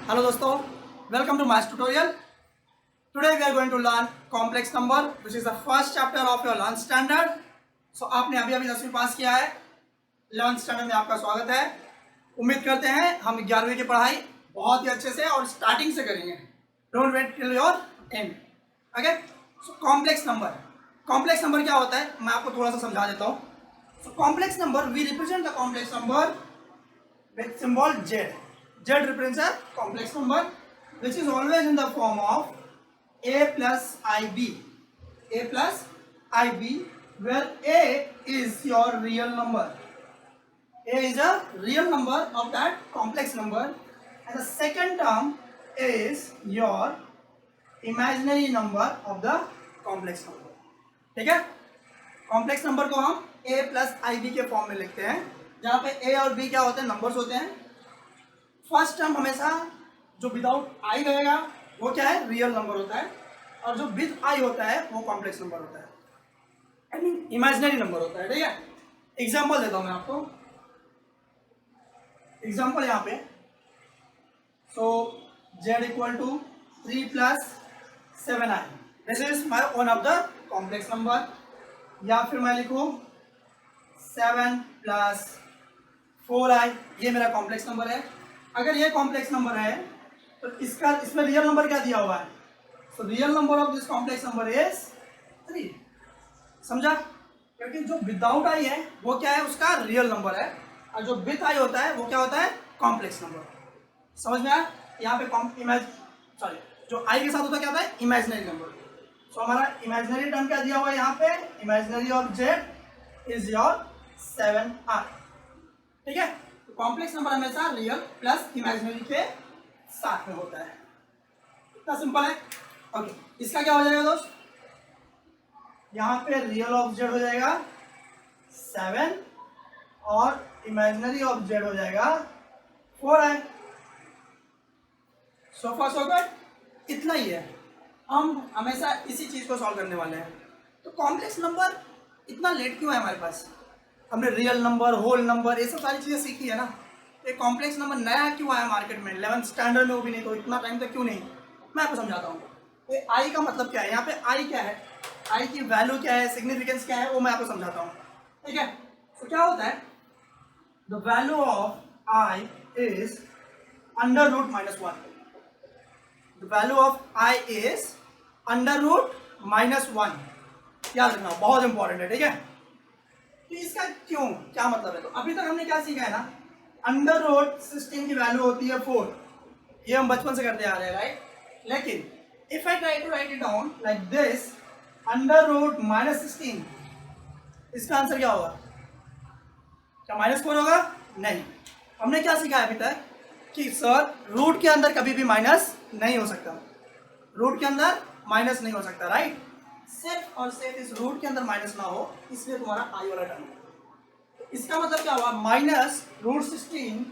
Hello दोस्तों, welcome to my tutorial. Today we are going to learn complex number, which is the first chapter of your 11th standard. So आपने अभी अभी 10वीं पास किया है, 11th standard में आपका स्वागत है। उम्मीद करते हैं हम 11वीं की पढ़ाई बहुत ही अच्छे से और स्टार्टिंग से करेंगे। Don't wait till your end. Okay? So complex number क्या होता है मैं आपको थोड़ा सा समझा देता हूँ। So complex number, we represent the complex number with symbol Z. Z represents a complex number which is always in the form of a plus ib. A plus ib, where a is your real number. A is a real number of that complex number, and the second term is your imaginary number of the complex number. ठीक है, complex number को हम a plus i B के form में लिखते हैं, जहाँ पे a और b क्या होते हैं, नंबर्स होते हैं। फर्स्ट टर्म हमेशा जो विदाउट आई रहेगा वो क्या है, रियल नंबर होता है, और जो विद आई होता है वो कॉम्प्लेक्स नंबर होता है, आई मीन इमेजिनरी नंबर होता है। ठीक है, एग्जांपल देता हूँ मैं आपको। एग्जांपल यहाँ पे, so z equal to 3 plus 7i, this is my one of the complex number. या फिर मैं लिखूँ 7 प्लस 4i, ये मेरा कॉम्प्लेक्स नंबर है। अगर ये कॉम्प्लेक्स नंबर है तो इसमें रियल नंबर क्या दिया हुआ है, so real number of this complex number is 3। समझा? क्योंकि जो विदाउट आई है वो क्या है, उसका रियल नंबर है, और जो विद आई होता है वो क्या होता है, कॉम्प्लेक्स नंबर। समझ में आया? यहाँ पे जो आई के साथ होता है क्या होता है, इमेजिनरी नंबर। सो हमारा इमेजिनरी टर्म क्या दिया हुआ है यहाँ पे, imaginary of Z is your 7i। ठीक है, तो कॉम्प्लेक्स नंबर हमेशा रियल प्लस इमेजिनरी के साथ में होता है। इतना सिंपल है। ओके, इसका क्या हो जाएगा दोस्त, यहाँ पे रियल ऑफ जेड हो जाएगा 7 और इमेजिनरी ऑफ जेड हो जाएगा 4i। So for so good, इतना ही है। हम हमेशा इसी चीज को सॉल्व करने वाले हैं। तो कॉम्प्लेक्स नंबर इतना लेट क्यों है हमारे पास, हमने रियल नंबर, होल नंबर, ये सब सारी चीजें सीखी है ना। ये कॉम्प्लेक्स नंबर नया क्यों आया मार्केट में, 11th स्टैंडर्ड में वो भी नहीं, तो इतना टाइम तक क्यों नहीं, मैं आपको समझाता हूँ। ये आई का मतलब क्या है, यहाँ पे आई क्या है, आई की वैल्यू क्या है, सिग्निफिकेंस क्या है, वो मैं आपको समझाता हूँ। ठीक है, तो क्या होता है, the value of i is under root -1। The value of i is under root -1। याद रखना, बहुत इंपॉर्टेंट है। ठीक है, तो इसका क्यों, क्या मतलब है, तो अभी तक हमने क्या सीखा है ना, अंडर रूट 16 की वैल्यू होती है 4, ये हम बचपन से करते आ रहे हैं, राइट। लेकिन if I try to write it down like this, under root -16, इसका आंसर क्या होगा, क्या -4 होगा? नहीं। हमने क्या सीखा है अभी तक कि सर रूट के अंदर कभी भी माइनस नहीं हो सकता, रूट के अंदर माइनस नहीं हो सकता, राइट। सिर्फ और सिर्फ इस रूट के अंदर माइनस ना हो, इसलिए तुम्हारा आई वाला टर्म है। इसका मतलब क्या हुआ, -√16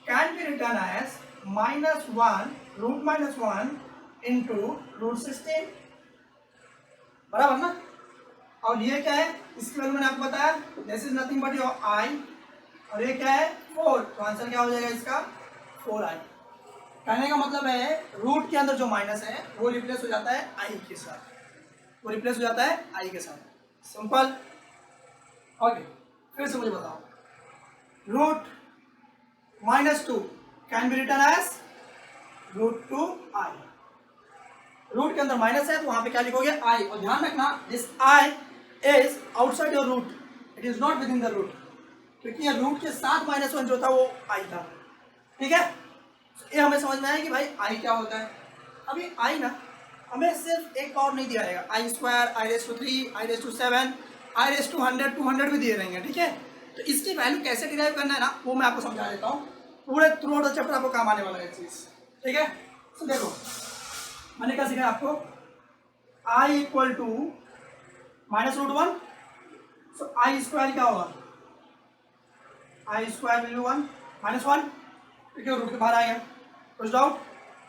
can be written as -1 into √16, बराबर ना। और ये क्या है, इसकी वैल्यू मैंने आपको बताया, this is nothing but your I, और ये क्या है 4, तो आंसर क्या हो जाएगा इसका, 4i। कहने का मतलब है रूट के अंदर जो माइनस है वो रिप्लेस हो जाता है आई के साथ, वो रिप्लेस हो जाता है आई के साथ। सिंपल। ओके, फिर से मुझे बताओ, root -2 can be written as √2i। Root के अंदर माइनस है तो वहां पे क्या लिखोगे, आई, और ध्यान रखना this i is outside your root, it is not within the root, क्योंकि ये रूट के साथ -1 जो था वो आई था। ठीक है, ये हमें समझ में आया कि भाई आई क्या होता है। अभी आई ना हमें सिर्फ एक पावर नहीं दिया रहेगा, i², i⁻3, i⁻7, i⁻100, 200 भी दिए रहेंगे। ठीक है, तो इसकी वैल्यू कैसे डिराइव करना है ना, वो मैं आपको समझा देता हूँ। पूरे थ्रू आउट द चैप्टर आपको काम आने वाला है चीज। ठीक है, तो देखो मैंने क्या सीखा आपको, i equal to -√1, so i² क्या होगा, i² वैल्यू 1 -1, ठीक है, रूट के बाहर आ गया, कुछ डाउट।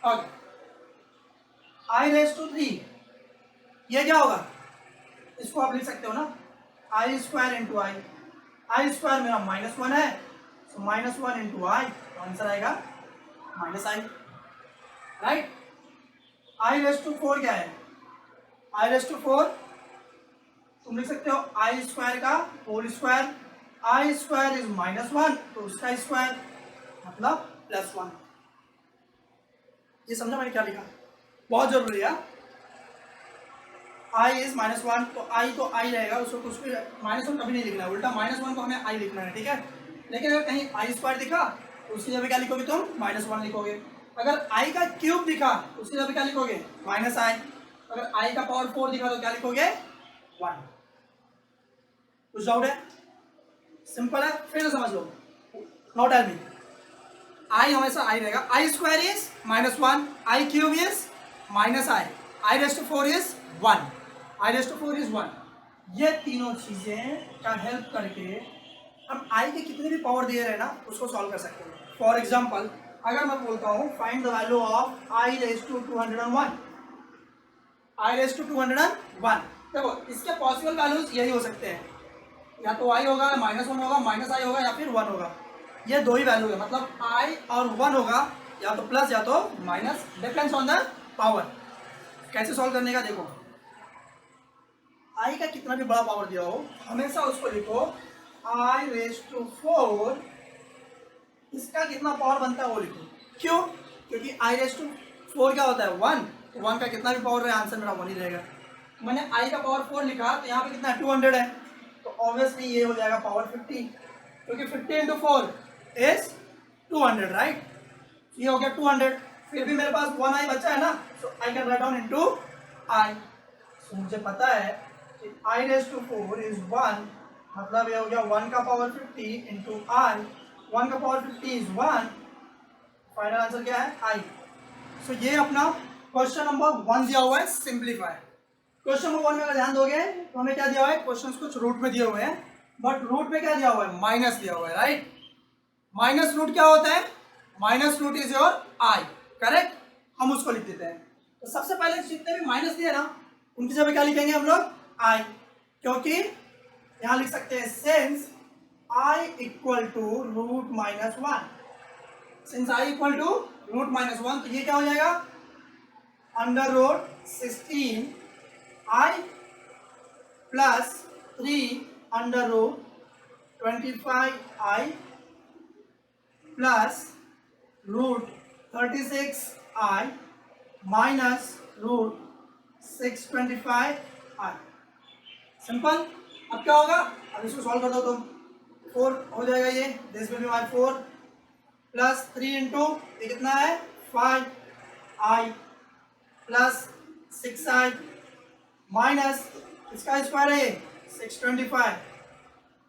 ओके, i⁻3 ये क्या होगा, इसको आप लिख सकते हो ना, i² इंटू आई, i² मेरा -1 है, सो -1 इंटू आई, तो आंसर आएगा -i। Right. I raise to 4 क्या है, आई रेस टू 4 तुम लिख सकते हो आई स्क्वायर का whole square, i square is -1 तो उसका स्क्वायर मतलब +1। ये समझा मैंने क्या लिखा, बहुत जरूरी है। आई इज -1 तो आई रहेगा, उसको कुछ भी -1 कभी नहीं लिखना है, उल्टा -1 को हमें आई लिखना है, ठीक है। लेकिन अगर कहीं आई स्क्वायर दिखा तो उसकी जगह क्या लिखोगे तुम, -1 लिखोगे। अगर आई का क्यूब दिखा तो उसकी जगह क्या लिखोगे, -i। अगर आई का पावर 4 दिखा तो क्या लिखोगे, 1। कुछ डाउट है, सिंपल है, फिर से समझ लो। नॉट टेल मी, आई हमेशा आई रहेगा, I square is -1, I cube is -i, I raise to 4 is 1, I raise to 4 is 1। ये तीनों चीजें का हेल्प करके हम आई के कितने भी पावर दिए रहे ना उसको सॉल्व कर सकते हैं। फॉर एग्जाम्पल अगर मैं बोलता हूँ find the value of i raise to 201, i raise to 201, देखो इसके पॉसिबल वैल्यूज यही हो सकते हैं, या तो आई होगा, -1 होगा, -i होगा या फिर 1 होगा। ये दो ही वैल्यू है, मतलब आई और 1 होगा, या तो प्लस या तो minus, depends on the power. कैसे सॉल्व करने का देखो, आई का कितना भी बड़ा पावर दिया हो हमेशा उसको लिखो आई रेस टू 4, इसका कितना पावर बनता है वो लिखो। क्यों, क्योंकि आई रेस टू 4 क्या होता है 1, तो 1 का कितना भी पावर रहे आंसर मेरा 1 ही रहेगा। मैंने आई का पावर 4 लिखा तो यहाँ पे कितना 200 है, तो ऑब्वियसली ये हो जाएगा पावर 50, क्योंकि 50 इंटू 4 इज 200, राइट। ये हो गया 200, फिर भी मेरे पास 1 आई बचा है ना, so I can write down into I. So मुझे पता है कि आई रेस टू 4 इज 1, मतलब ये हो गया 1 का पावर 50 इंटू आई, 1 का पावर 50 इज 1, फाइनल आंसर क्या है आई। सो ये अपना क्वेश्चन नंबर 1 दिया हुआ है, सिंप्लीफाई। क्वेश्चन नंबर 1 में अगर ध्यान दोगे तो हमें क्या दिया हुआ है, क्वेश्चन कुछ रूट में दिए हुए हैं, बट रूट में क्या दिया हुआ है, माइनस दिया हुआ है, राइट। माइनस रूट क्या होता है, minus root is your i, correct. हम उसको लिख देते हैं, तो सबसे पहले जितने भी माइनस दिए ना उनकी जगह क्या लिखेंगे हम लोग, आई, क्योंकि यहां लिख सकते हैं since i equal to root -1, since i equal to root -1, तो ये क्या हो जाएगा under root 16 i plus 3 under root 25 i plus root 36 i minus root 625 i. Simple. अब क्या होगा, अब इसको सॉल्व कर दो तुम, 4 हो जाएगा ये, this will be my 4 plus 3 into ये कितना है 5 आई प्लस 6 आई माइनस इसका स्क्वायर है 625,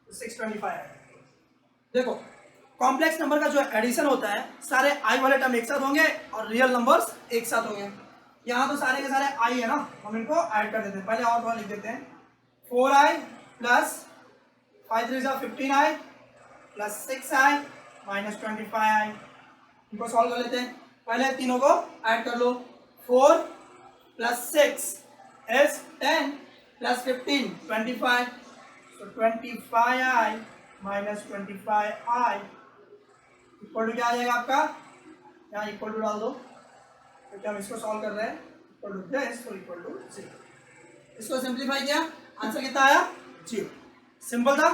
625। देखो कॉम्प्लेक्स नंबर का जो एडिशन होता है सारे आई वाले टर्म एक साथ होंगे और रियल नंबर्स एक साथ होंगे। यहाँ तो सारे के सारे आई है ना, हम इनको ऐड कर देते हैं, पहले और थोड़ा लिख देते हैं 4i प्लस 5 3 15 आई प्लस 6 आई माइनस 25 आई। इनको सॉल्व कर लेते हैं, पहले तीनों को ऐड कर लो, 4 plus 6 is 10 plus 15 25, so 25i minus 25i equal to क्या आ जाएगा आपका, यहाँ इक्वल टू डाल दो क्योंकि हम इसको सॉल्व कर रहे हैं, इक्वल टू दिस और इक्वल टू 0। इसको सिंप्लीफाई किया, आंसर कितना आया 0। सिंपल था,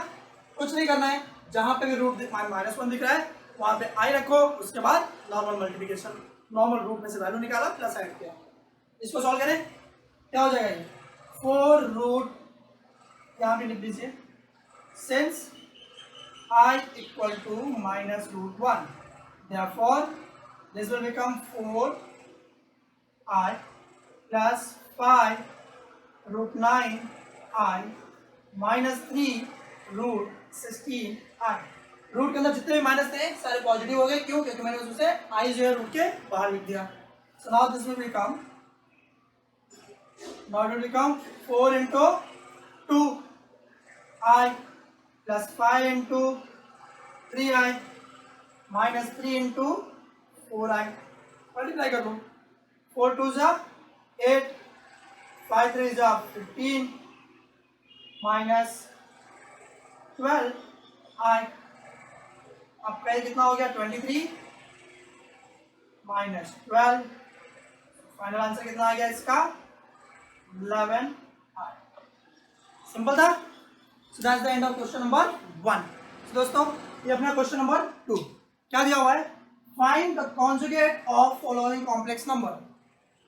कुछ नहीं करना है, जहां पे भी रूट -1 दिख रहा है वहां पे आई रखो, उसके बाद नॉर्मल मल्टीप्लिकेशन, नॉर्मल रूट में से वैल्यू निकाला प्लस ऐड किया। इसको सॉल्व करें क्या हो जाएगा ये 4 रूट, यहाँ पे लिख दीजिए since I equal to minus root 1, therefore this will become 4i plus 5 root 9i minus 3 root 16i। Root के अंदर जितने भी माइनस थे सारे पॉजिटिव हो गए, क्यों, क्योंकि मैंने उससे आई जो है रूट के बाहर लिख दिया। So now this will become, now it will become 4 into 2i plus 5 into 3i minus 3 into 4i, multiply कर लो, 4 2 जा 8, 5 3 जा 15 माइनस 12i। आपका ये कितना हो गया 23 माइनस 12 फाइनल आंसर कितना आ गया इसका 11 आई। सिंपल था। So that's the end of question number 1। दोस्तों ये अपना क्वेश्चन नंबर 2 क्या दिया हुआ है, find the conjugate of following complex number.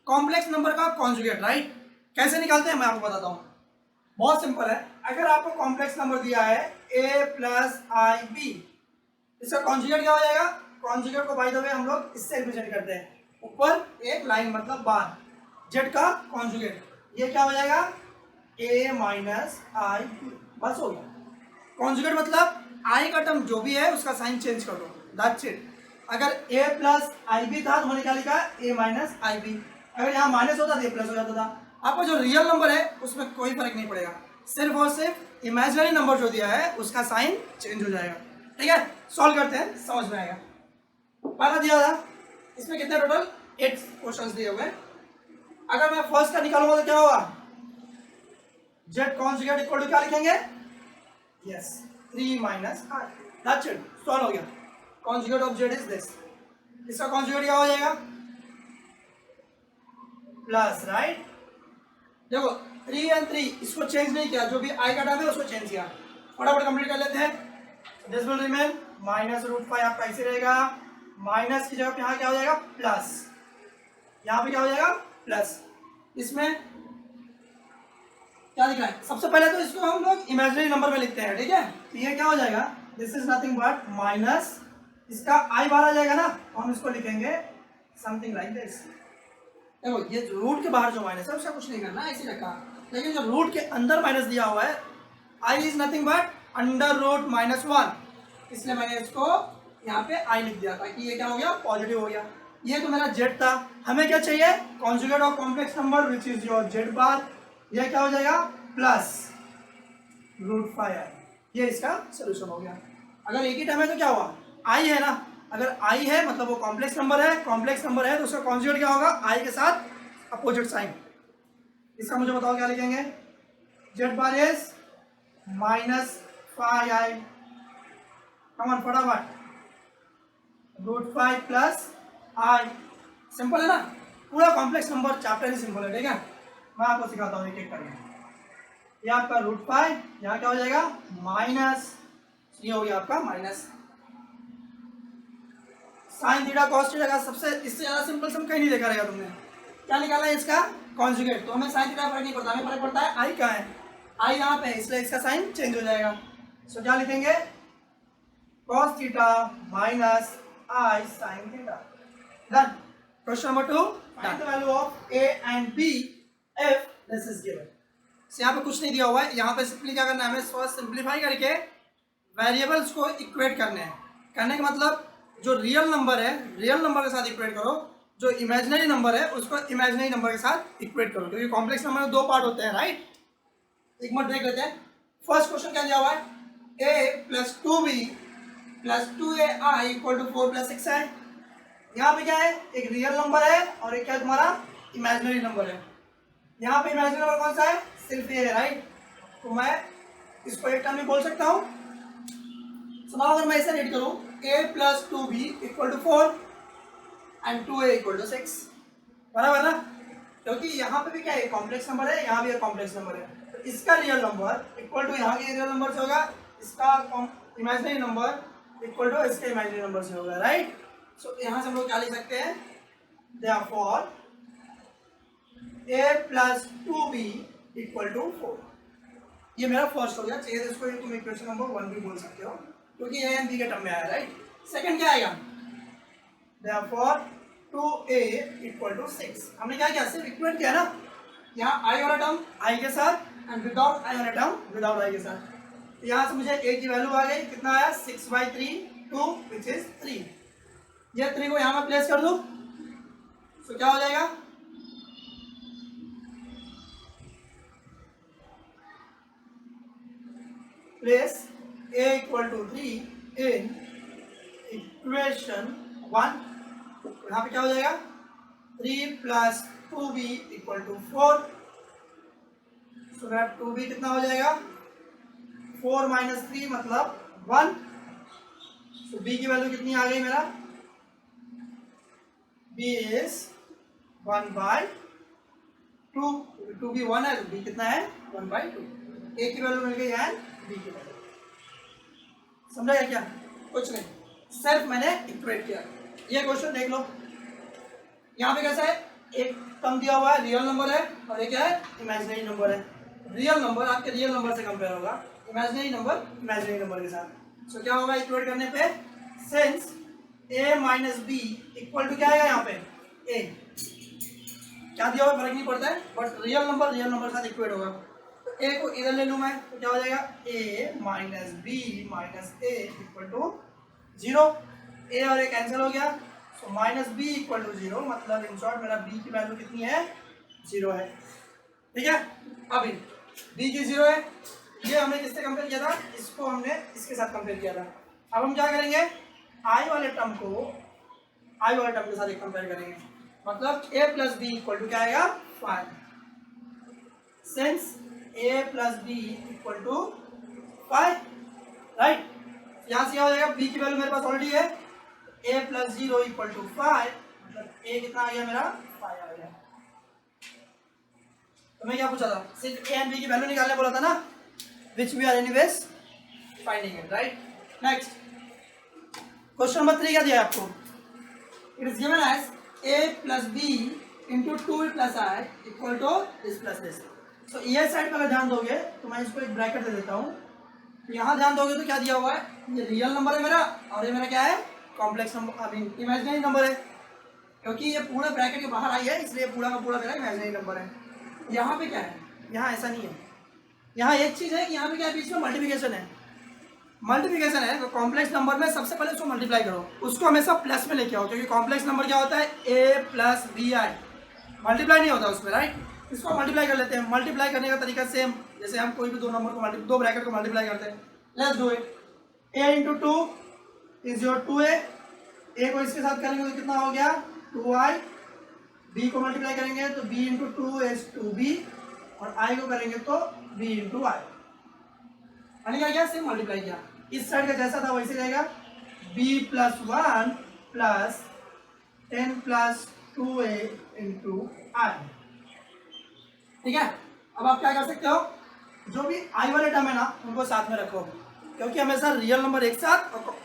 Complex number का कॉन्जुगेट, राइट, कैसे निकालते हैं मैं आपको बताता हूँ। बहुत सिंपल है। अगर आपको कॉम्प्लेक्स नंबर दिया है a प्लस आई बी, इसका कॉन्जुगेट क्या हो जाएगा। कॉन्जुगेट को बाय द वे हम लोग इससे रिप्रेजेंट करते हैं, ऊपर एक लाइन मतलब बार, जेड का कॉन्जुगेट, ये क्या हो जाएगा a माइनस आई बी, बस हो गया। कॉन्जुगेट मतलब आई का टर्म जो भी है उसका साइन चेंज कर दो, दैट्स इट। अगर a प्लस आई बी था तो मैंने क्या लिखा a माइनस आई बी, अगर यहाँ माइनस होता तो प्लस हो जाता था। आपका जो रियल नंबर है उसमें कोई फर्क नहीं पड़ेगा, सिर्फ और सिर्फ इमेजिनरी नंबर जो दिया है उसका साइन चेंज हो जाएगा। ठीक है, सॉल्व करते हैं, समझ में आएगा। पहला दिया था, इसमें कितने टोटल 8 क्वेश्चंस दिए हुए। अगर मैं फर्स्ट का निकालूंगा तो क्या होगा, जेड कॉन्जुगेट इक्वल टू क्या लिखेंगे, yes 3 minus I, that's it, solve हो गया। Conjugate of Z is this, इसका कॉन्जुगेट क्या हो जाएगा प्लस, राइट। देखो 3 और 3 इसको चेंज नहीं किया, जो भी आई का टर्म है उसको चेंज किया। फटाफट कंप्लीट कर लेते हैं। This will remain minus root 5 आपका ऐसे रहेगा, माइनस की जगह पे यहाँ क्या हो जाएगा प्लस, यहाँ पे क्या हो जाएगा प्लस। इसमें क्या लिखा है, सबसे पहले तो इसको हम लोग इमेजिनरी नंबर में लिखते हैं, ठीक है। तो ये क्या हो जाएगा, this is nothing but minus, इसका आई बाहर आ जाएगा ना, हम इसको लिखेंगे समथिंग लाइक दिस। देखो ये रूट के बाहर जो माइनस है उसका कुछ नहीं करना, ऐसे रखा, लेकिन जो रूट के अंदर माइनस दिया हुआ है, I is nothing but under root minus 1, इसलिए मैंने इसको यहाँ पे आई लिख दिया ताकि ये क्या हो गया पॉजिटिव हो गया। ये तो मेरा जेड था, हमें क्या चाहिए conjugate of complex number which is your Z bar, ये क्या हो जाएगा प्लस रूट 5 आई, ये इसका सोल्यूशन हो गया। अगर एक ही टर्म है तो क्या हुआ आई है ना, अगर आई है मतलब वो कॉम्प्लेक्स नंबर है, कॉम्प्लेक्स नंबर है तो उसका कॉन्जुगेट क्या होगा आई के साथ अपोजिट साइन। इसका मुझे बताओ क्या लिखेंगे, जेड बार इज माइनस 5 आई, कमन फटाफट, रूट 5 प्लस आई। सिंपल है ना, पूरा कॉम्प्लेक्स नंबर चैप्टर ही सिंपल है, ठीक है। मैं आपको सिखाता हूँ एक एक करके। ये आपका रूट 5, यहाँ क्या हो जाएगा माइनस, ये हो गया आपका minus sine theta cos theta का सबसे इससे ज्यादा सिंपल सम कहीं नहीं देखा रहेगा तुमने। क्या निकाला है इसका कॉन्जुगेट, तो हमें साइन थीटा फर्क नहीं पड़ता, हमें फर्क पड़ता है आई का है, आई यहाँ पे इसलिए इसका साइन चेंज हो जाएगा। सो क्या लिखेंगे cos theta minus i sine theta, done. Question number 2, find the value of a and b if this is given. यहाँ पे कुछ नहीं दिया हुआ है, यहाँ पे सिंपली क्या करना है हमें, फर्स्ट सिंप्लीफाई करके वेरिएबल्स को इक्वेट करने हैं। करने का मतलब जो रियल नंबर है रियल नंबर के साथ इक्वेट करो, जो इमेजिनरी नंबर है उसको इमेजिनरी नंबर के साथ इक्वेट करो, क्योंकि कॉम्प्लेक्स नंबर में 2 पार्ट होते हैं, राइट। एक मिनट देख लेते हैं। फर्स्ट क्वेश्चन क्या दिया हुआ है, a plus 2b plus 2ai equal to 4 plus 6 है। यहाँ पे क्या है, एक रियल नंबर है और एक क्या तुम्हारा इमेजिनरी नंबर है। यहाँ पे इमेजिनरी नंबर कौन सा है, सिर्फ ये है, राइट। तो मैं इसको एक टर्म में बोल सकता हूँ। सुनाओ अगर मैं ऐसे रीड करूँ a plus 2b equal to 4 and 2a equal to 6, बराबर ना, क्योंकि यहाँ पे भी क्या है कॉम्प्लेक्स नंबर है, यहाँ भी एक कॉम्प्लेक्स नंबर है, तो इसका रियल नंबर इक्वल टू यहाँ के रियल नंबर से होगा, इसका इमेजिनरी नंबर इक्वल टू इसके इमेजिनरी नंबर से होगा, राइट। सो यहाँ से हम लोग क्या लिख सकते हैं, therefore a plus 2b equal to 4। ये मेरा फर्स्ट हो गया, चाहिए तो इसको तुम इक्वेशन नंबर 1 भी बोल सकते हो, क्योंकि a एंड b के टर्म में आया, राइट। सेकंड क्या आएगा, देयरफॉर 2a इक्वल टू 6। हमने क्या किया, सिर्फ इक्वेट किया ना, यहाँ i वाला टर्म i के साथ एंड विदाउट i वाला टर्म विदाउट i के साथ। तो यहाँ से मुझे a की वैल्यू आ गई, कितना आया 6/3 2 विच इज 3। ये 3 को यहाँ में प्लेस कर दूँ तो क्या हो जाएगा, place a equal to 3 in equation 1। यहाँ पे क्या हो जाएगा 3 plus 2b equal to 4। So that 2b कितना हो जाएगा 4 माइनस 3 मतलब 1। सो b की वैल्यू कितनी आ गई मेरा, b इज 1/2, टू भी 1 है तो b कितना है 1/2, a की वैल्यू मिल गई एंड b की वैल्यू। समझा गया क्या? कुछ नहीं, सिर्फ मैंने इक्वेट किया। ये क्वेश्चन देख लो, यहाँ पे कैसा है, एक टर्म दिया हुआ है रियल नंबर है और एक क्या है इमेजिनरी नंबर है। रियल नंबर आपके रियल नंबर से कंपेयर होगा, इमेजिनरी नंबर इमेजिनरी नंबर के साथ। सो क्या होगा इक्वेट करने पे, since a minus b equal to क्या आएगा यहाँ पे a, क्या दिया हुआ फर्क नहीं पड़ता है, बट रियल नंबर के साथ इक्वेट होगा। तो a को इधर ले लूँ मैं तो क्या हो जाएगा a minus b minus a equal to 0, a और a कैंसिल हो गया, so minus b equal to 0, मतलब इन शॉर्ट मेरा b की वैल्यू कितनी है 0 है। ठीक है, अभी b की 0 है, ये हमने किससे कंपेयर किया था, इसको हमने इसके साथ कंपेयर किया था। अब हम क्या करेंगे, i वाले टर्म के साथ एक कंपेयर करेंगे, मतलब a plus b equal to क्या आएगा 5, since a plus b equal to 5, right. यहाँ से क्या हो जाएगा, b की वैल्यू मेरे पास ऑलरेडी है, a प्लस 0 इक्वल टू 5, मतलब a कितना आ गया मेरा 5 आ गया। तो मैं क्या पूछा था, सिर्फ a एंड b की वैल्यू निकालने बोला था ना, which we are anyways finding it, right. Next question number 3 क्या दिया है आपको, it is given as a plus b into 2 plus i equal to this plus this. तो ये साइड पर अगर ध्यान दोगे तो मैं इसको एक ब्रैकेट दे देता हूँ, यहाँ ध्यान दोगे तो क्या दिया हुआ है, ये रियल नंबर है मेरा और ये मेरा क्या है कॉम्प्लेक्स नंबर, अभी इमेजिनरी नंबर है, क्योंकि ये पूरा ब्रैकेट के बाहर आई है इसलिए पूरा का पूरा मेरा इमेजिनरी नंबर है। यहाँ पे क्या है, यहाँ ऐसा नहीं है, यहाँ एक चीज़ है कि यहाँ पे क्या है, बीच में मल्टीप्लिकेशन है, तो कॉम्प्लेक्स नंबर में सबसे पहले उसको मल्टीप्लाई करो, उसको हमेशा प्लस में लेके आओ, क्योंकि कॉम्प्लेक्स नंबर क्या होता है a plus b i, multiply नहीं होता उसमें, राइट। इसको मल्टीप्लाई कर लेते हैं, मल्टीप्लाई करने का तरीका सेम, जैसे हम कोई भी दो नंबर को दो ब्रैकेट को मल्टीप्लाई करते हैं। Let's do it, a into 2 is your 2a, a को इसके साथ करेंगे तो कितना हो गया 2i, b को मल्टीप्लाई करेंगे तो b इंटू 2 इज 2b, और i को करेंगे तो b इंटू आई, क्या सिर्फ मल्टीप्लाई किया, इस साइड का जैसा था वैसे रहेगा, b plus 1 plus 10 plus 2a into I. ठीक है, अब आप क्या कर सकते हो, जो भी i वाले टर्म है ना उनको साथ में रखो, क्योंकि हमेशा रियल नंबर एक साथ और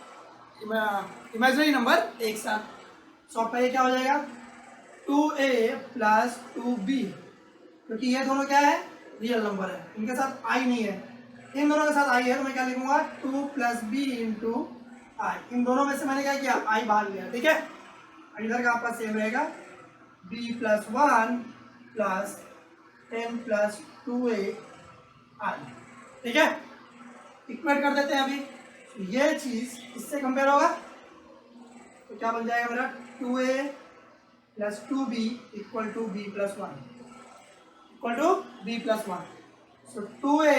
इमेजिनरी नंबर एक साथ। सो आपका ये क्या हो जाएगा 2a प्लस 2b, क्योंकि ये दोनों क्या है रियल नंबर है, इनके साथ i नहीं है, इन दोनों के साथ i है तो मैं क्या लिखूंगा 2 प्लस बी इंटू आई, इन दोनों में से मैंने क्या किया i बाहर लिया। ठीक है, इधर का आपका सेम रहेगा b plus 1 plus 10 plus 2a आई। ठीक है, इक्वेट कर देते हैं अभी, तो ये चीज इससे कंपेयर होगा तो क्या बन जाएगा मेरा 2a plus 2b equal to b plus 1 equal to b plus 1। So 2a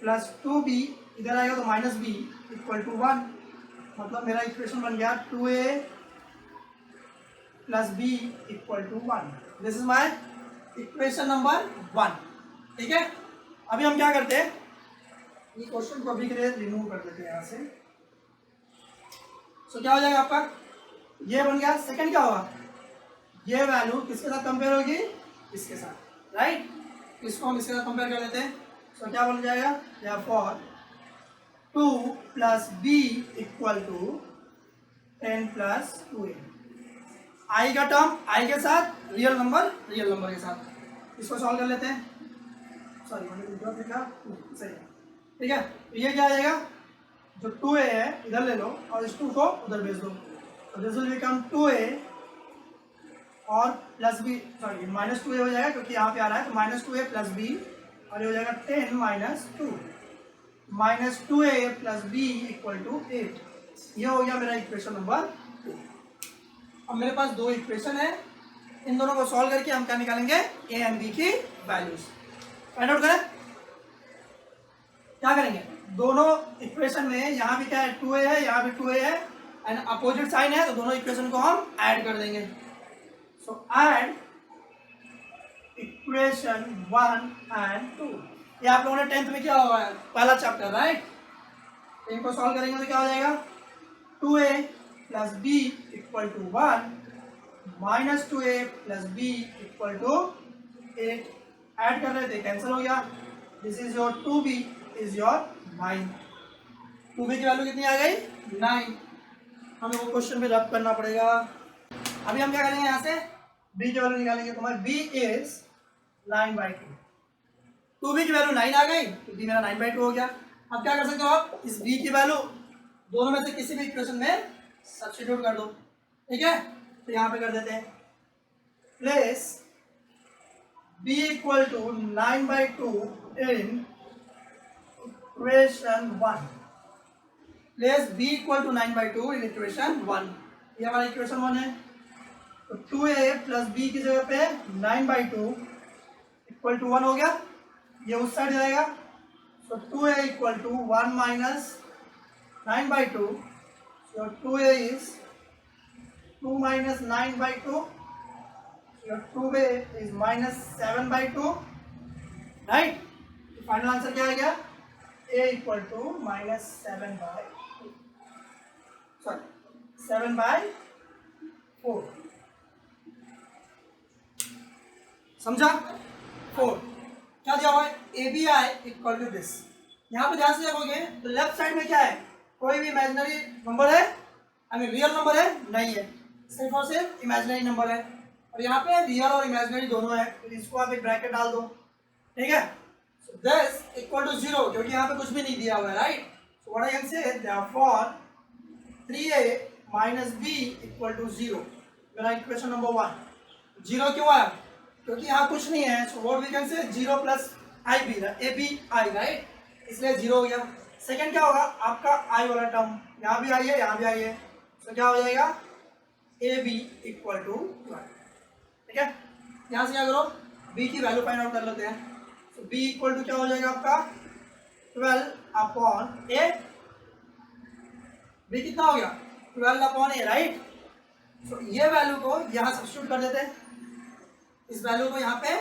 plus 2b इधर आएगा तो माइनस b इक्वल टू 1, मतलब मेरा इक्वेशन बन गया 2a plus b equal to 1। This is my equation number 1। ठीक है, अभी हम क्या करते हैं, ये क्वेश्चन को अभी के लिए रिमूव कर देते हैं यहाँ से। सो क्या हो जाएगा आपका, ये बन गया, सेकंड क्या होगा, ये वैल्यू किसके साथ कंपेयर होगी, इसके साथ, राइट। इसको हम इसके साथ कंपेयर कर देते हैं, सो क्या बन जाएगा, therefore 2 plus b equal to 10 plus 2a, i का टर्म आई के साथ, रियल नंबर के साथ, इसको सॉल्व कर लेते हैं, सॉरी मैंने लिखा सही है। ठीक है, तो ये क्या आ जाएगा, जो 2a है इधर ले लो और इस 2 को उधर भेज दो, तो दिस विल बिकम 2a और plus B, sorry minus 2a हो जाएगा क्योंकि यहाँ पे आ रहा है, तो माइनस 2a प्लस बी, और ये हो जाएगा 10 minus 2, minus 2a plus b equal to 8। ये हो गया मेरा इक्वेशन नंबर 2। अब मेरे पास दो इक्वेशन है, इन दोनों को सॉल्व करके हम क्या निकालेंगे, a एंड b की वैल्यूज फाइंड आउट करें। क्या करेंगे, दोनों इक्वेशन में यहाँ भी क्या है 2a है, यहाँ भी 2a है एंड अपोजिट साइन है, तो दोनों इक्वेशन को हम ऐड कर देंगे। सो ऐड इक्वेशन 1 एंड 2, ये आप लोगों ने 10th में क्या हुआ है, पहला चैप्टर, राइट। इनको सॉल्व करेंगे तो क्या हो जाएगा 2a plus b equal to 1, -2a plus b equal to 8। Add कर रहे थे, कैंसिल हो गया। This is your 2b is your 9। 2b की वैल्यू कितनी आ गई? 9। हमें वो क्वेश्चन पे रब करना पड़ेगा। अभी हम क्या करेंगे, यहाँ से b की वैल्यू निकालेंगे। तो हमारे b इज 9/2। 2b की वैल्यू 9 आ गई तो b मेरा 9/2 हो गया। अब क्या कर सकते हो आप, इस b की वैल्यू दोनों में से किसी भी इक्वेशन में सब्स्टिट्यूट कर दो, ठीक है। तो यहाँ पे कर देते हैं, place b equal to 9/2 in equation 1। Place b equal to 9/2 in equation 1। ये हमारा इक्वेशन 1 है। तो 2a प्लस b की जगह पे 9/2 इक्वल टू 1 हो गया। ये उस साइड जाएगा। So 2a equal to 1 minus 9/2। So 2a is 2 minus 9/2. Your 2a is minus 7/2. Right? Final answer क्या आ गया? a equal to minus 7/2, sorry 7/4। समझा? 4 क्या दिया हुआ है? ABI equal to this. यहाँ पे ध्यान से देखोगे तो लेफ्ट साइड में क्या है? कोई भी इमेजिनरी नंबर है, आई मीन रियल नंबर है नहीं है, सिर्फ और सिर्फ इमेजिनरी नंबर है। और यहाँ पे रियल और इमेजिनरी दोनों है, तो इसको आप एक ब्रैकेट डाल दो, ठीक है। सो दिस इक्वल टू 0, क्योंकि यहाँ पे कुछ भी नहीं दिया हुआ है, right. So what I can say, therefore 3a minus b equal to 0। मेरा इक्वेशन नंबर 1। 0 क्यों आया? क्योंकि यहाँ कुछ नहीं है। सो व्हाट वी कैन से, 0 प्लस ib, ABI, राइट, इसलिए 0 हो गया। सेकंड क्या होगा, आपका i वाला टर्म यहाँ भी आई है, यहाँ भी आई है। सो क्या हो जाएगा, AB इक्वल टू 12, ठीक है। यहाँ से क्या करो, b की वैल्यू फाइंड आउट कर लेते हैं। तो b इक्वल टू क्या हो जाएगा आपका 12/a। b कितना हो गया, 12/a, राइट। सो ये वैल्यू को यहाँ सब्स्टिट्यूट कर देते हैं, इस वैल्यू को यहाँ पे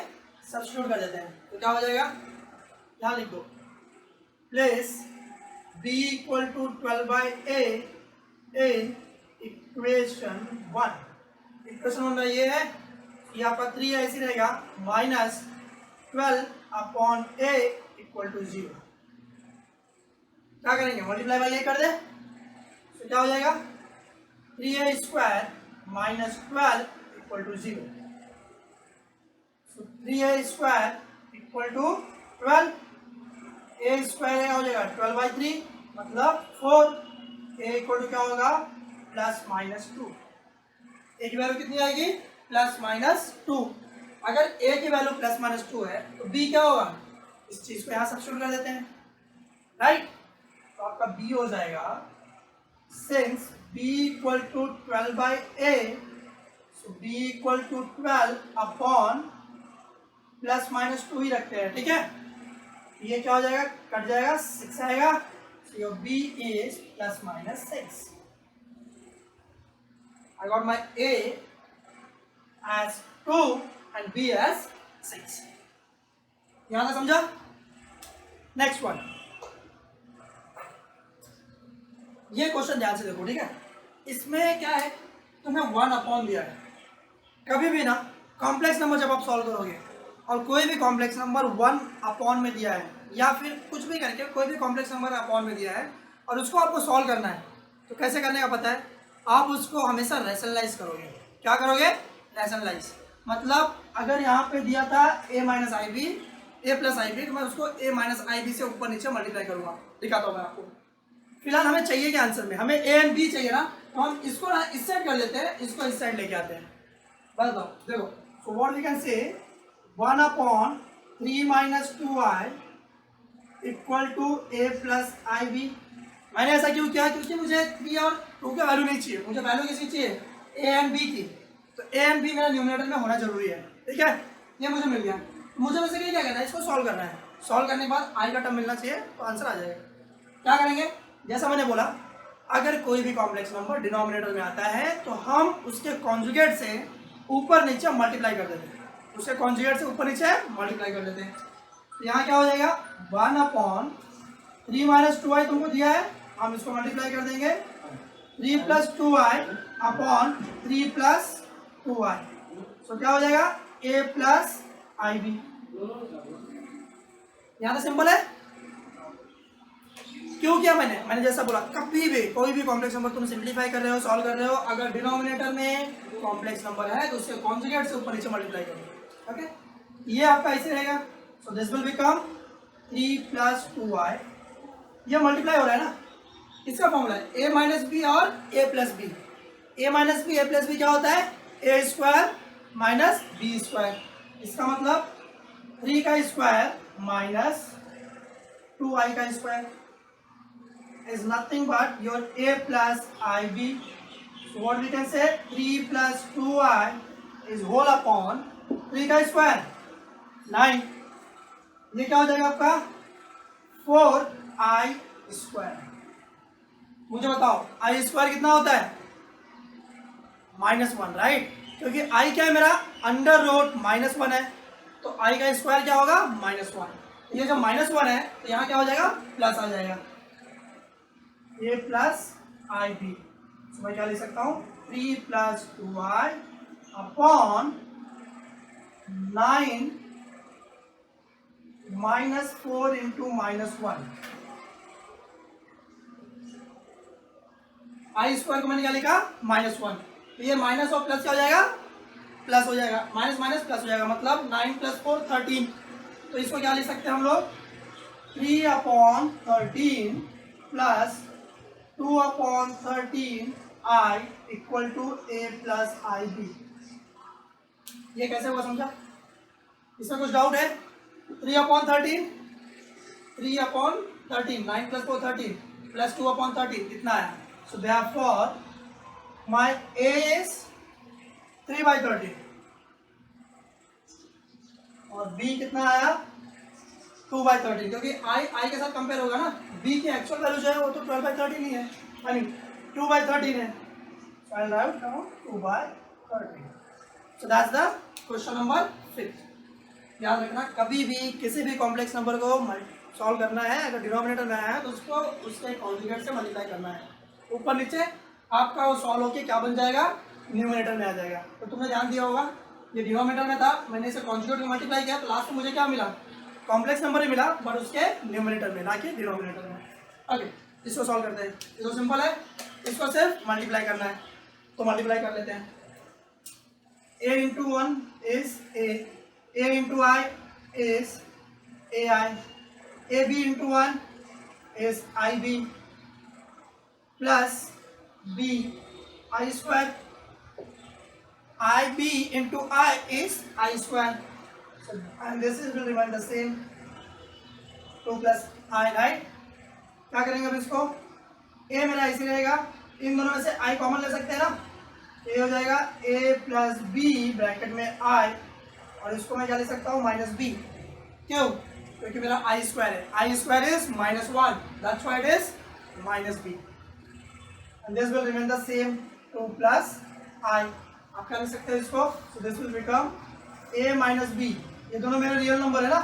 सब्स्टिट्यूट कर देते हैं। तो क्या हो जाएगा, यहाँ लिख दो, place b equal to 12/a in equation 1। Equation 1 में ये है, ये आपका 3 ऐसी रहेगा, माइनस 12/a इक्वल टू 0। क्या करेंगे, मल्टीप्लाई बाई ये कर दे। तो क्या हो जाएगा, 3a² minus 12 equal to 0। So 3a² equal to 12, a² क्या हो जाएगा 12/3 मतलब 4। a इक्वल टू क्या होगा, प्लस माइनस 2। a की वैल्यू कितनी आएगी, प्लस माइनस 2। अगर a की वैल्यू प्लस माइनस 2 है तो b क्या होगा, इस चीज को यहाँ सब्स्टिट्यूट कर देते हैं, राइट। तो आपका b हो जाएगा, since b equal to 12/a, so b equal to 12 upon plus minus 2 ही रखते हैं, ठीक है। ये क्या हो जाएगा, कट जाएगा, 6 आएगा। So your b is plus minus 6। I got my A as 2 and B as 6। यहाँ तक समझा? नेक्स्ट वन, ये क्वेश्चन ध्यान से देखो, ठीक है। इसमें क्या है, तुम्हें 1 दिया है। कभी भी ना कॉम्प्लेक्स नंबर जब आप सॉल्व करोगे और कोई भी कॉम्प्लेक्स नंबर 1 में दिया है, या फिर कुछ भी करके कोई भी कॉम्प्लेक्स नंबर अपॉन में दिया है और उसको आपको सॉल्व करना है, तो कैसे करने का पता है, आप उसको हमेशा रैशनलाइज करोगे। क्या करोगे, रैशनलाइज। मतलब अगर यहाँ पे दिया था a minus i b, a plus i b, तो मैं उसको a माइनस आई बी से ऊपर नीचे मल्टीप्लाई करूँगा। दिखाता हूँ मैं आपको। फिलहाल हमें चाहिए क्या आंसर में, हमें a एंड b चाहिए ना, तो हम इसको ना इस साइड कर लेते हैं, इसको इस साइड लेके आते हैं। बस दो, देखो। So what we can say, 1/3 minus 2i equal to a plus i b. मैंने ऐसा क्यों किया, क्योंकि मुझे 3 और 2 की वैल्यू नहीं चाहिए, मुझे वैल्यू किसकी चाहिए, a एंड b की। तो a एंड b मेरा न्यूमरेटर में होना जरूरी है, ठीक है। ये मुझे मिल गया। मुझे वैसे क्या करना है, इसको सॉल्व करना है। सॉल्व करने के बाद i का टर्म मिलना चाहिए, तो आंसर आ जाएगा। क्या करेंगे, जैसा मैंने बोला, अगर कोई भी कॉम्प्लेक्स नंबर डिनोमिनेटर में आता है तो हम उसके कॉन्जुगेट से ऊपर नीचे मल्टीप्लाई कर देते हैं, उसके कॉन्जुगेट से ऊपर नीचे मल्टीप्लाई कर देते हैं। तो यहाँ क्या हो जाएगा, 1/3 माइनस 2i तुमको दिया है, हम इसको मल्टीप्लाई कर देंगे, 3 plus 2i upon 3 plus 2i। सो क्या हो जाएगा a प्लस आई बी। यहाँ तो सिंपल है। क्यों किया मैंने जैसा बोला, कभी भी कोई भी कॉम्प्लेक्स नंबर तुम सिंप्लीफाई कर रहे हो, सॉल्व कर रहे हो, अगर डिनोमिनेटर में कॉम्प्लेक्स नंबर है तो उसके कॉन्जुगेट से ऊपर नीचे मल्टीप्लाई करो। ओके, ये आपका ऐसे रहेगा। So this will become 3 plus 2i। ये मल्टीप्लाई हो रहा है ना, इसका फॉर्मूला है a माइनस बी और a plus b. a minus b a plus b क्या होता है, a square minus b square. इसका मतलब 3 का स्क्वायर माइनस 2i का square is nothing but your a plus ib. So what we can say, 3 plus 2i is whole upon 3 का square 9। ये क्या हो जाएगा आपका 4i स्क्वायर। मुझे बताओ i स्क्वायर कितना होता है, -1, राइट? क्योंकि i क्या है मेरा, अंडर रूट -1 है, तो i का स्क्वायर क्या होगा -1। ये जो -1 है तो यहाँ क्या हो जाएगा, प्लस आ जाएगा, a प्लस आई बी। तो मैं क्या लिख सकता हूँ, 3 plus 2i upon 9 minus 4 into -1। आई स्क्वायर को मैंने क्या लिखा, -1। तो ये माइनस और प्लस क्या हो जाएगा, प्लस हो जाएगा, माइनस माइनस प्लस हो जाएगा, मतलब 9 प्लस 4 13। तो इसको क्या लिख सकते हैं हम लोग, 3 upon 13 plus 2 upon 13 i equal to a plus i b. ये कैसे हुआ समझा, इसमें कुछ डाउट है? 3 upon 13, 3 upon 13, 9 plus 4 13 plus 2 upon 13 कितना आया। So therefore my a is 3/13 और b कितना आया, 2/13, क्योंकि i के साथ कंपेयर होगा ना। b की एक्चुअल वैल्यू जो है वो तो 12/13 ही है, यानी 2/13 है। So I'll write down 2/13. So that's the question number 5. याद रखना, कभी भी किसी भी कॉम्प्लेक्स नंबर को सॉल्व करना है, अगर डिनोमिनेटर में आया है तो उसको उसके कॉन्जुगेट से मल्टीप्लाई करना है। ऊपर नीचे आपका वो सॉल्व होके क्या बन जाएगा, न्यूमिनेटर में आ जाएगा। तो तुमने ध्यान दिया होगा, ये डिनोमिनेटर में था, मैंने इसे कॉन्जुगेट में मल्टीप्लाई किया तो लास्ट में मुझे क्या मिला, कॉम्प्लेक्स नंबर ही मिला, बट उसके न्यूमिनेटर में, ना कि डिनोमिनेटर में। ओके, इसको सॉल्व करते हैं। इसको सिंपल है, इसको सिर्फ मल्टीप्लाई करना है, तो मल्टीप्लाई कर लेते हैं। a into 1 is a into i is ai, ab into 1 is ib plus b I square, ib into i is I square, and this is will remain the same, 2 plus i, right? क्या करेंगे अब इसको, a मेरा ऐसे रहेगा, इन दोनों में से i कॉमन ले सकते हैं ना, a हो जाएगा a प्लस b ब्रैकेट में i, और इसको मैं क्या ले सकता हूँ, -b। क्यों, क्योंकि मेरा i स्क्वायर है, i square is -1, that's why it is -b, and this will remain the same, 2 plus i। आप क्या ले सकते हैं इसको, so this will become a minus b, ये दोनों मेरे रियल नंबर है ना,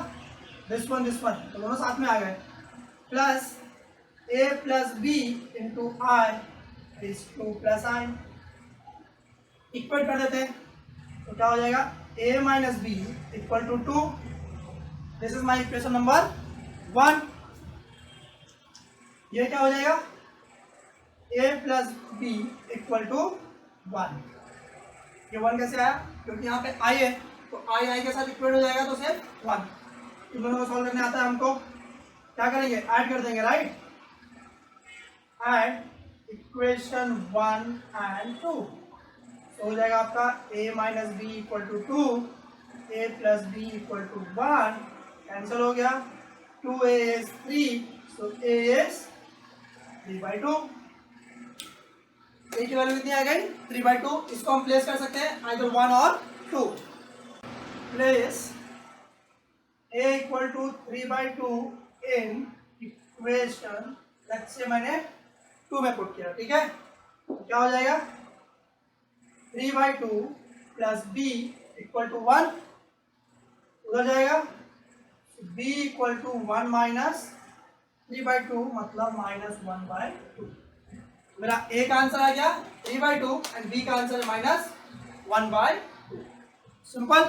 दिस वन तो दोनों साथ में आ गए, plus a plus b into i is 2 plus i। इक्वल कर देते हैं तो क्या हो जाएगा, a minus b equal to 2। This is my equation number 1। ये क्या हो जाएगा, a plus b equal to 1। ये 1 कैसे आया, क्योंकि यहाँ पे i है, तो i के साथ इक्वल हो जाएगा तो सिर्फ 1। इन दोनों को सॉल्व करने आता है हमको, क्या करेंगे, ऐड कर देंगे, राइट? ऐड इक्वेशन 1 एंड 2, तो हो जाएगा आपका a minus b equal to 2, a plus b equal to 1, cancel हो गया, 2a is 3, so a is 3/2। a की वैल्यू कितनी आ गई, 3/2। इसको हम प्लेस कर सकते हैं आइदर 1 और 2। Place a equal to 3/2 in equation, let's say मैंने 2 में पुट किया, ठीक है? क्या हो जाएगा, 3/2 प्लस b इक्वल टू 1, उधर जाएगा, b इक्वल टू 1 माइनस 3/2, मतलब -1/2। मेरा a का आंसर आ गया 3/2 एंड b का आंसर है 1/2 सिंपल।